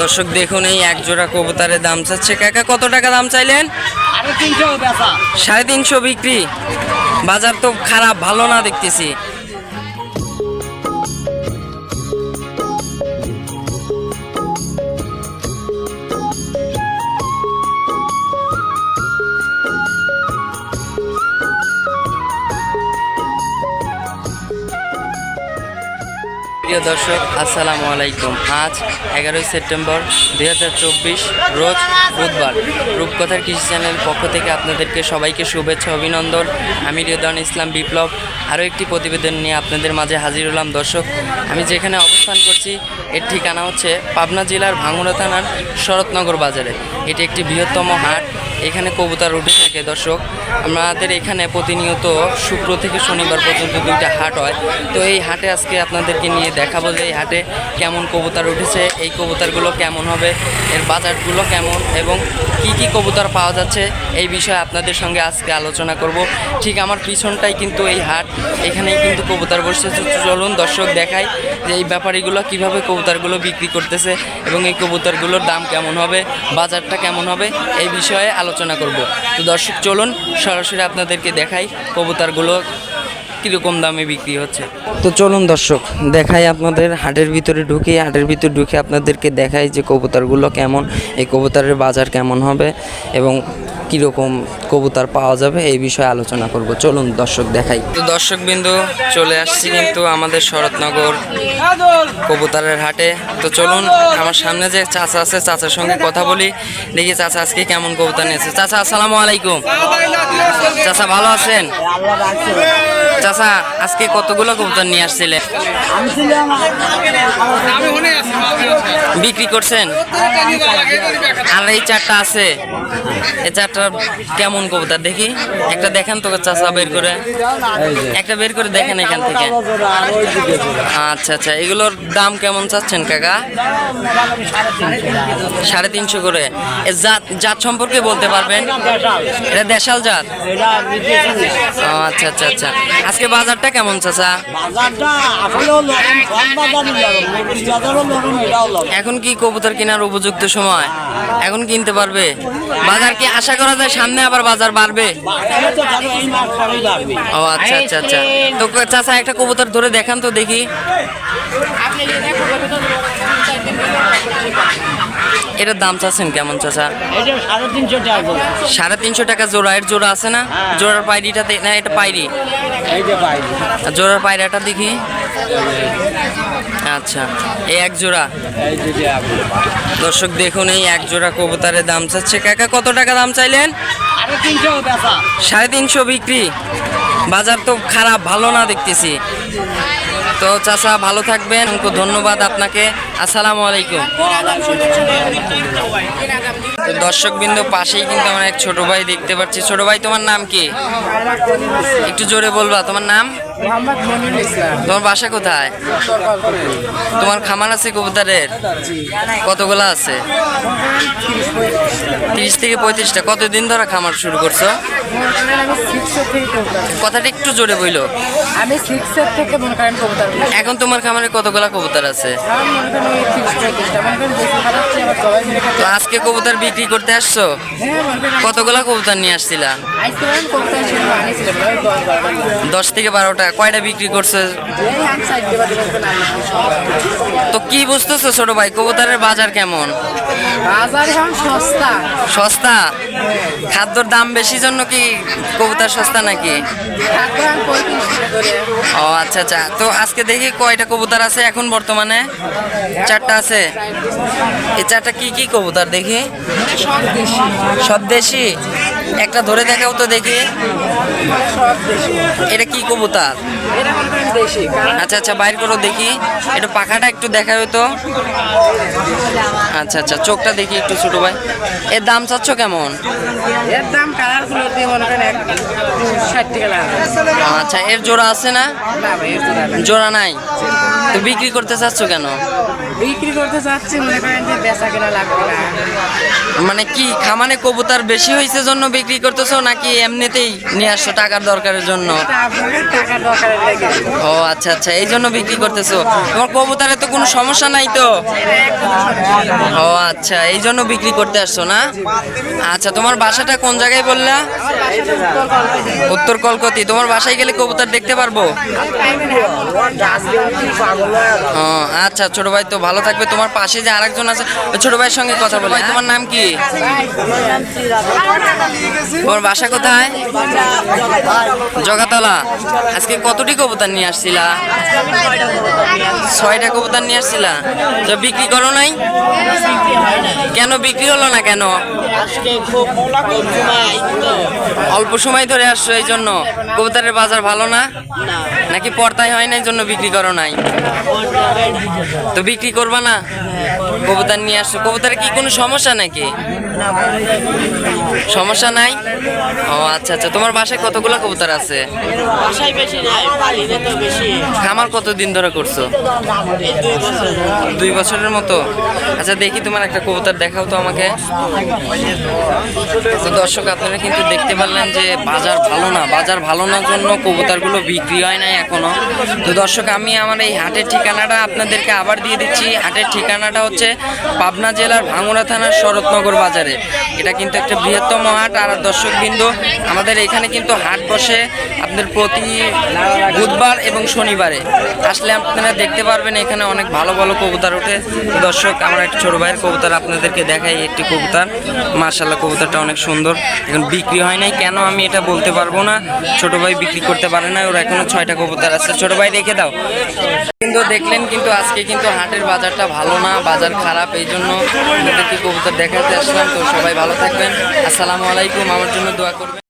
দর্শক দেখুন, এই এক জোড়া কবুতরের দাম চাচ্ছে কাকা। কত টাকা দাম চাইলেন? 350 বিক্রি। বাজার তো খারাপ, ভালো না দেখতেছি। প্রিয় দর্শক, আসসালামু আলাইকুম। আজ 11 সেপ্টেম্বর 2024 রোজ বুধবার। রূপকথার কৃষি চ্যানেল পক্ষ থেকে আপনাদেরকে সবাইকে শুভেচ্ছা, অভিনন্দন। আমি রিয়দান ইসলাম বিপ্লব আরও একটি প্রতিবেদন নিয়ে আপনাদের মাঝে হাজির হলাম। দর্শক, আমি যেখানে অবস্থান করছি এর ঠিকানা হচ্ছে পাবনা জেলার ভাঙ্গুড়া থানার শরৎনগর বাজারে। এটি একটি বৃহত্তম হাট। এখানে কবুতর উঠে থাকে। দর্শক, আমাদের এখানে প্রতিনিয়ত শুক্র থেকে শনিবার পর্যন্ত 2টা হাট হয়। তো এই হাটে আজকে আপনাদেরকে নিয়ে দেখাবো যে এই হাটে কেমন কবুতর উঠেছে, এই কবুতরগুলো কেমন হবে, এর বাজারগুলো কেমন এবং কি কি কবুতর পাওয়া যাচ্ছে, এই বিষয়ে আপনাদের সঙ্গে আজকে আলোচনা করব। ঠিক আমার পিছনটাই কিন্তু এই হাট, এখানেই কিন্তু কবুতর বসেছে। চলুন দর্শক দেখাই যে এই ব্যাপারীগুলো কীভাবে কবুতরগুলো বিক্রি করতেছে এবং এই কবুতরগুলোর দাম কেমন হবে, বাজারটা কেমন হবে, এই বিষয়ে আলোচনা করব। তো দর্শক চলুন সরাসরি আপনাদেরকে দেখাই কবুতরগুলো কীরকম দামে বিক্রি হচ্ছে। তো চলুন দর্শক দেখাই আপনাদের হাটের ভিতরে ঢুকে আপনাদেরকে দেখাই যে কবুতরগুলো কেমন, এই কবুতরের বাজার কেমন হবে এবং কীরকম কবুতর পাওয়া যাবে এই বিষয়ে আলোচনা করব। চলুন দর্শক দেখাই। তো দর্শকবৃন্দু, চলে আসছি কিন্তু আমাদের শরৎনগর কবুতরের হাটে। তো চলুন আমার সামনে যে চাচা আছে, চাচার সঙ্গে কথা বলি, দেখি চাচা আজকে কেমন কবুতর নিয়েছে। চাচা আসসালামু আলাইকুম। চাচা ভালো আছেন? চাচা আজকে কতগুলো কবুতর নিয়ে আসছিলেন? বিক্রি করছেন? আর এই 4টা আছে, এই 4টা কেমন কবুতর দেখি? একটা দেখেন তো চাচা, বের করে একটা বের করে দেখেন এখান থেকে। আচ্ছা আচ্ছা, এগুলোর দাম কেমন চাচ্ছেন কাকা? 350 করে। জাত সম্পর্কে বলতে পারবেন? এটা দেশাল জাত। আচ্ছা আচ্ছা আচ্ছা, আজকে বাজারটা কেমন চাচা? এখন কি কবুতর কেনার উপযুক্ত সময়? এখন কিনতে পারবে? বাজার কি আশা করা যায় সামনে আবার বাজার বাড়বে? ও আচ্ছা আচ্ছা আচ্ছা। তো চাচা একটা কবুতর ধরে দেখান তো দেখি। এটার দাম চাচ্ছেন কেমন চাচা? 350 টাকা জোড়া। এর জোড়া আছে না? জোড়ার পায়রিটা না, এটা পায়রি। জোড়ার পায়রাটা দেখি। আচ্ছা, এই এক জোড়া। দর্শক দেখুন, এই এক জোড়া কবুতরের দাম চাচ্ছে কাকা। কত টাকা দাম চাইলেন? 350 বিক্রি। বাজার তো খারাপ, ভালো না দেখতেছি। তো চাচা ভালো থাকবেন, ধন্যবাদ আপনাকে। আসসালামু আলাইকুম। তো দর্শকবৃন্দ, পাশেই কিন্তু আমার এক ছোট ভাই দেখতে পাচ্ছি। ছোট ভাই, তোমার নাম কি? একটু জোরে বলবা তোমার নাম। তোমার বাসা কোথায়? তোমার খামার আছে কবুতরের? কতগুলো আছে? 30 থেকে 35টা। কতদিন ধরে খামার শুরু করছো? কথাটা একটু জোরে বইলো। আমি 6 থেকে মনে করেন কবুতর। এখন তোমার খামারে কতগুলা কবুতর আছে? তো আজকে কবুতর বিক্রি করতে আসছো? কতগুলা কবুতর নিয়ে আসছিলা? 10 থেকে 12টা। কয়টা বিক্রি করছে? তো কি বুঝতেছো ছোট ভাই, কবুতরের বাজার কেমন? বাজার এখন সস্তা। সস্তা? খাদ্যর দাম বেশি জন্য কি কবুতর সস্তা নাকি? ও আচ্ছা আচ্ছা। তো আজকে দেখি কয়টা কবুতর আছে এখন বর্তমানে? 4টা আছে। এই 4টা কি কি কবুতর দেখি? সব দেশি। একটা ধরে দেখাও তো দেখি। এটা কি কবুতর? আচ্ছা আচ্ছা, বাইর করো দেখি। এটা পাখাটা একটু দেখাও তো। আচ্ছা আচ্ছা, চোখটা দেখি একটু ছোট ভাই। এর দাম চাচ্ছ কেমন? এর দাম কালারগুলো দিয়ে মনে করেন 60 টাকা লাগবে। আচ্ছা, এর জোড়া আছে না? জোড়া নাই। তো বিক্রি করতে চাচ্ছ কেন? বিক্রি করতে চাচ্ছি, মনে করেন যে বেচা কেনা লাগবে না। মানে কি খামারে কবুতর বেশি হয়েছে জন্য বিক্রি করতেছো নাকি এমনিতেই নিয়ে আসছো টাকার দরকারের জন্য? আপনাদের টাকার দরকারের লেগে। ও আচ্ছা আচ্ছা, এই জন্য বিক্রি করতেছো। তোমার কবুতরে তো কোনো সমস্যা নাই তো? ও আচ্ছা, এই জন্য বিক্রি করতে আসছো না? আচ্ছা, তোমার বাসাটা কোন জায়গায় বললা? উত্তর কলকাতা। তোমার বাসায় গেলে কবুতর দেখতে পারবো? ও আচ্ছা ছোট ভাই, তো ভালো থাকবে। তোমার পাশে যে আরেকজন আছে ওই ছোট ভাইয়ের সঙ্গে কথা বলে। তোমার নাম কি? তোমার বাসা কোথায়? জগাতলা। আজকে কতটি কবুতর নিয়ে আসছিলা? 6টা কবুতর নিয়ে আসছিলা। তো বিক্রি করো নাই কেন? বিক্রি হলো না কেন? অল্প সময় ধরে আসছো এই জন্য? কবুতরের বাজার ভালো না নাকি পর্দায় হয় না এই জন্য বিক্রি করো নাই? তো বিক্রি করবা না? কবুতর নিয়ে আসছো, কবুতরের কি কোনো সমস্যা নাকি? সমস্যা নাই। ও আচ্ছা আচ্ছা, তোমার বাসায় কতগুলো কবুতর আছে? খামার কতদিন ধরে করছো? 2 বছরের মতো। আচ্ছা দেখি তোমার একটা কবুতর দেখাও তো আমাকে। তো দর্শক আপনারা কিন্তু দেখতে পারলেন যে বাজার ভালো না, বাজার ভালো না জন্য কবুতরগুলো বিক্রি হয় নাই এখনো। তো দর্শক আমি আমার এই হাটের ঠিকানাটা আপনাদেরকে আবার দিয়ে দিচ্ছি। হাটের ঠিকানাটা হচ্ছে পাবনা জেলার ভাঙ্গুড়া থানার শরৎনগর বাজারে। এটা কিন্তু একটা বৃহত্তম হাট। আর দর্শকবৃন্দ, আমাদের এখানে কিন্তু হাট বসে আপনাদের প্রতি বুধবার এবং শনিবারে। আসলে আপনারা দেখতে পারবেন এখানে অনেক ভালো ভালো কবুতর ওঠে। দর্শক, আমার একটা ছোট ভাইয়ের কবুতর আপনাদেরকে দেখাই। একটি কবুতর, মাশাআল্লাহ কবুতরটা অনেক সুন্দর। এখন বিক্রি হয় নাই কেন আমি এটা বলতে পারবো না। ছোট ভাই বিক্রি করতে পারে না, ওর এখনো 6টা কবুতর আছে। ছোট ভাই রেখে দাও। কিন্তু দেখলেন কিন্তু আজকে কিন্তু হাটের বাজারটা ভালো না, বাজার খারাপ। এই জন্য আপনাদেরকে কবুতর দেখাতে আসলাম। তো সবাই ভালো থাকবেন। আসসালামু আলাইকুম। আমার জন্য দোয়া করবেন।